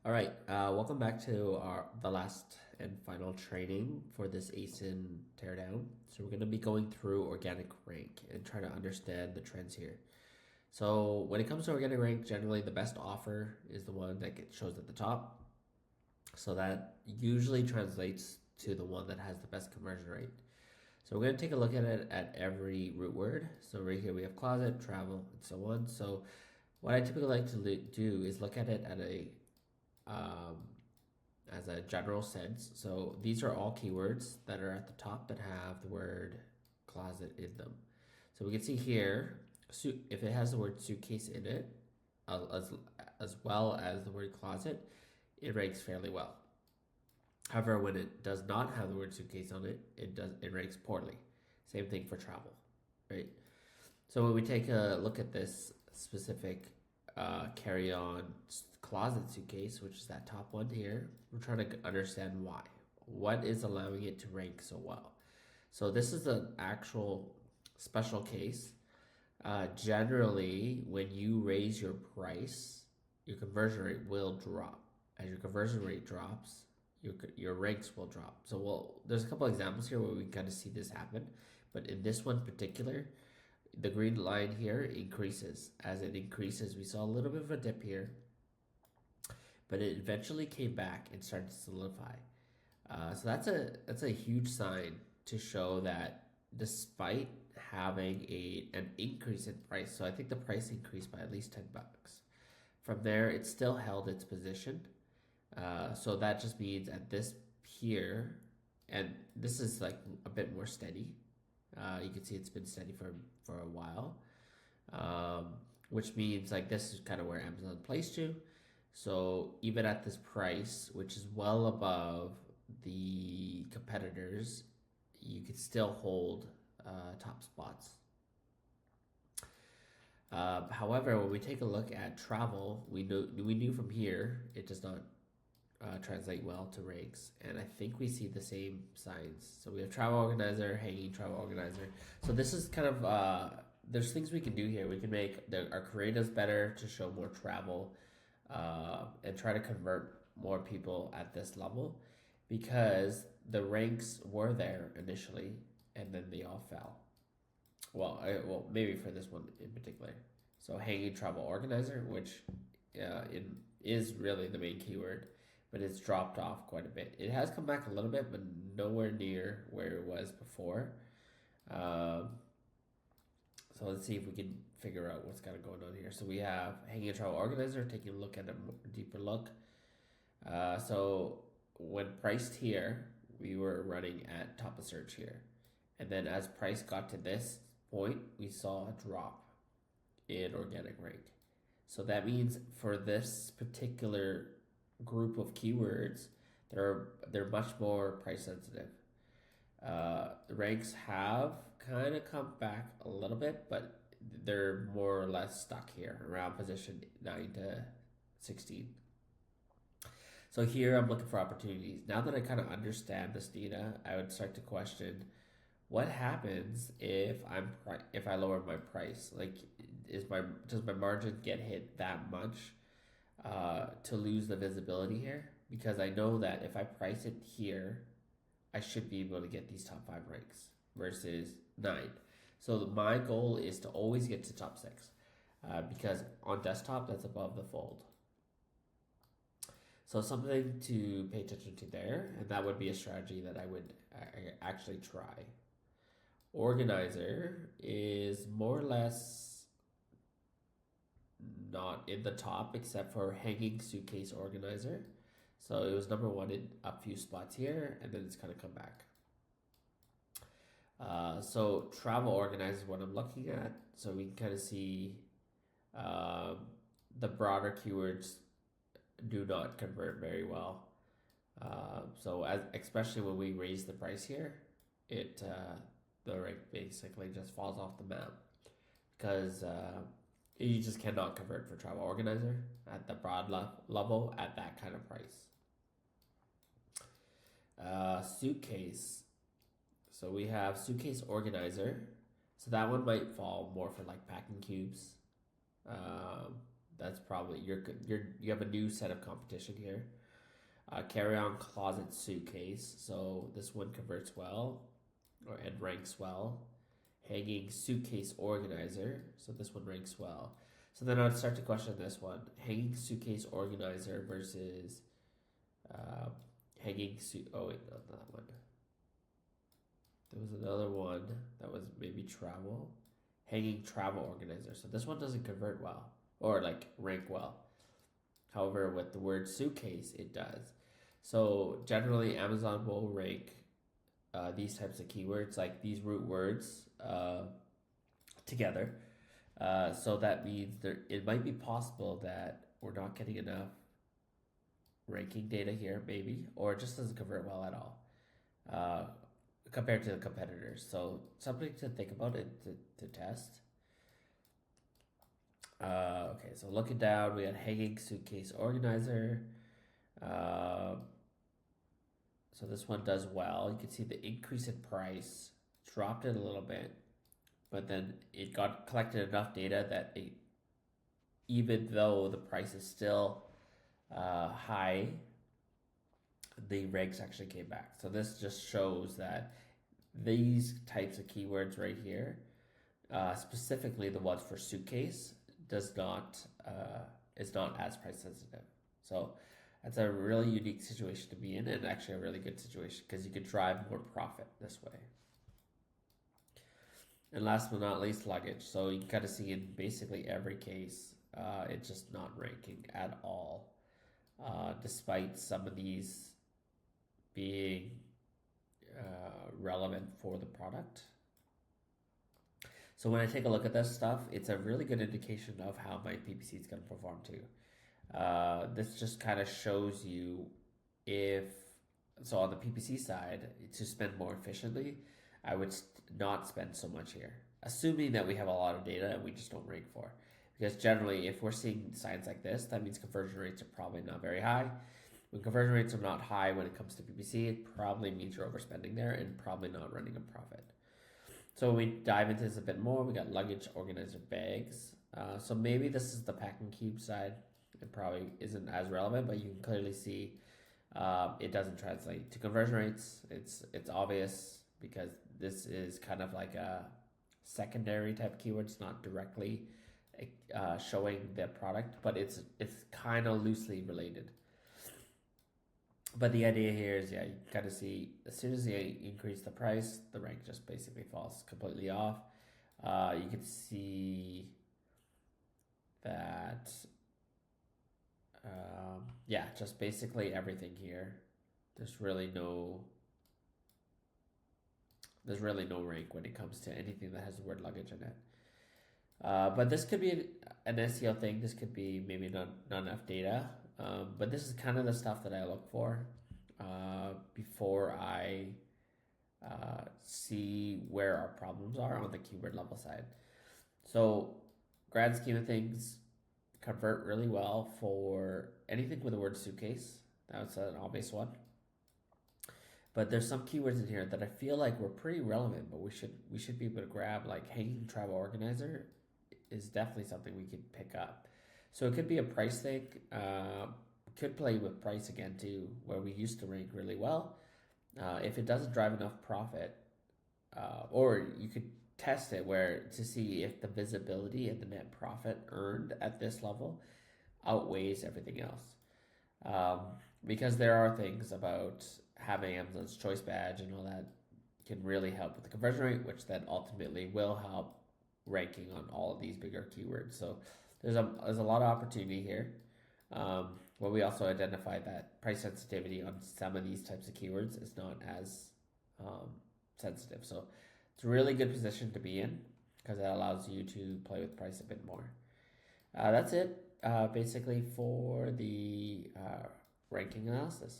All right, welcome back to the last and final training for this ASIN teardown. So we're going to be going through organic rank and try to understand the trends here. So when it comes to organic rank, generally the best offer is the one that shows at the top. So that usually translates to the one that has the best conversion rate. So we're going to take a look at it at every root word. So right here we have closet, travel, and so on. So what I typically like to do is look at it at um, as a general sense. So these are all keywords that are at the top that have the word closet in them. So we can see here, if it has the word suitcase in it, as well as the word closet, it ranks fairly well. However, when it does not have the word suitcase on it, it ranks poorly. Same thing for travel, right? So when we take a look at this specific carry-on closet suitcase, which is that top one here, we're trying to understand why. What is allowing it to rank so well? So this is an actual special case. Generally, when you raise your price, your conversion rate will drop. As your conversion rate drops, your ranks will drop. So there's a couple examples here where we kind of see this happen, but in this one particular, the green line here increases. As it increases, we saw a little bit of a dip here, but it eventually came back and started to solidify. So that's a huge sign to show that despite having an increase in price, so I think the price increased by at least $10. From there, it still held its position. So that just means at this here, and this is like a bit more steady. You can see it's been steady for a while, which means like this is kind of where Amazon placed you. So even at this price, which is well above the competitors, you could still hold top spots. However, when we take a look at travel, we knew from here it does not translate well to ranks, and I think we see the same signs. So we have travel organizer, hanging travel organizer. So this is kind of there's things we can do here. We can make our creatives better to show more travel and try to convert more people at this level, because the ranks were there initially and then they all fell. Well, maybe for this one in particular. So hanging travel organizer, which is really the main keyword, but it's dropped off quite a bit. It has come back a little bit, but nowhere near where it was before. So let's see if we can figure out what's kind of going on here. So we have hanging travel organizer, taking a look at a deeper look. So when priced here, we were running at top of search here. And then as price got to this point, we saw a drop in organic rank. So that means for this particular group of keywords, they're much more price sensitive. The ranks have kind of come back a little bit, but they're more or less stuck here around position 9 to 16. So here I'm looking for opportunities. Now that I kind of understand this data, I would start to question what happens if I lower my price. Like, does my margin get hit that much to lose the visibility here? Because I know that if I price it here, I should be able to get these top 5 ranks versus 9. So my goal is to always get to top 6 because on desktop that's above the fold. So something to pay attention to there, and that would be a strategy that I would actually try. Organizer is more or less not in the top except for hanging suitcase organizer. So it was number 1 in a few spots here, and then it's kind of come back. So travel organizer is what I'm looking at. So we can kind of see the broader keywords do not convert very well. So especially when we raise the price here, the rank basically just falls off the map because you just cannot convert for travel organizer at the broad level at that kind of price. Suitcase. So we have suitcase organizer. So that one might fall more for like packing cubes. that's probably you have a new set of competition here. Carry-on closet suitcase, so this one converts well, and ranks well. Hanging suitcase organizer, so this one ranks well. So then I'd start to question this one: hanging suitcase organizer versus uh, hanging suit. Oh wait, not that one. There was another one that was maybe travel, hanging travel organizer. So this one doesn't convert well or like rank well. However, with the word suitcase, it does. So generally, Amazon will rank these types of keywords, like these root words, together. So that means it might be possible that we're not getting enough ranking data here, maybe, or it just doesn't convert well at all compared to the competitors. So something to think about and to test. Okay, so looking down, we had hanging suitcase organizer. So this one does well. You can see the increase in price dropped it a little bit, but then it got collected enough data that even though the price is still high, the ranks actually came back. So this just shows that these types of keywords right here, specifically the ones for suitcase, is not as price sensitive. So that's a really unique situation to be in, and actually a really good situation because you could drive more profit this way. And last but not least, luggage. So you can kind of see in basically every case, it's just not ranking at all, despite some of these being relevant for the product. So when I take a look at this stuff, it's a really good indication of how my PPC is going to perform too. This just kind of shows you if, so on the PPC side, to spend more efficiently, I would not spend so much here, assuming that we have a lot of data and we just don't rank for. Because generally, if we're seeing signs like this, that means conversion rates are probably not very high. When conversion rates are not high when it comes to PPC, it probably means you're overspending there and probably not running a profit. So when we dive into this a bit more, we got luggage organizer bags. So maybe this is the packing cube side. It probably isn't as relevant, but you can clearly see it doesn't translate to conversion rates. It's obvious because this is kind of like a secondary type keyword. It's not directly showing the product, but it's kind of loosely related. But the idea here is, yeah, you kind of see as soon as they increase the price, the rank just basically falls completely off. You can see that, yeah, just basically everything here. There's really no rank when it comes to anything that has the word luggage in it. But this could be an SEO thing. This could be maybe not enough data. But this is kind of the stuff that I look for before I see where our problems are on the keyword level side. So, grand scheme of things, convert really well for anything with the word suitcase. That's an obvious one. But there's some keywords in here that I feel like were pretty relevant, but we should be able to grab. Like hanging travel organizer is definitely something we could pick up. So it could be a price thing. Could play with price again too, where we used to rank really well. If it doesn't drive enough profit, or you could test it where to see if the visibility and the net profit earned at this level outweighs everything else. Because there are things about having Amazon's choice badge and all that can really help with the conversion rate, which then ultimately will help ranking on all of these bigger keywords. So there's a lot of opportunity here. But we also identify that price sensitivity on some of these types of keywords is not as sensitive. So it's a really good position to be in because that allows you to play with price a bit more. That's it basically for the ranking analysis.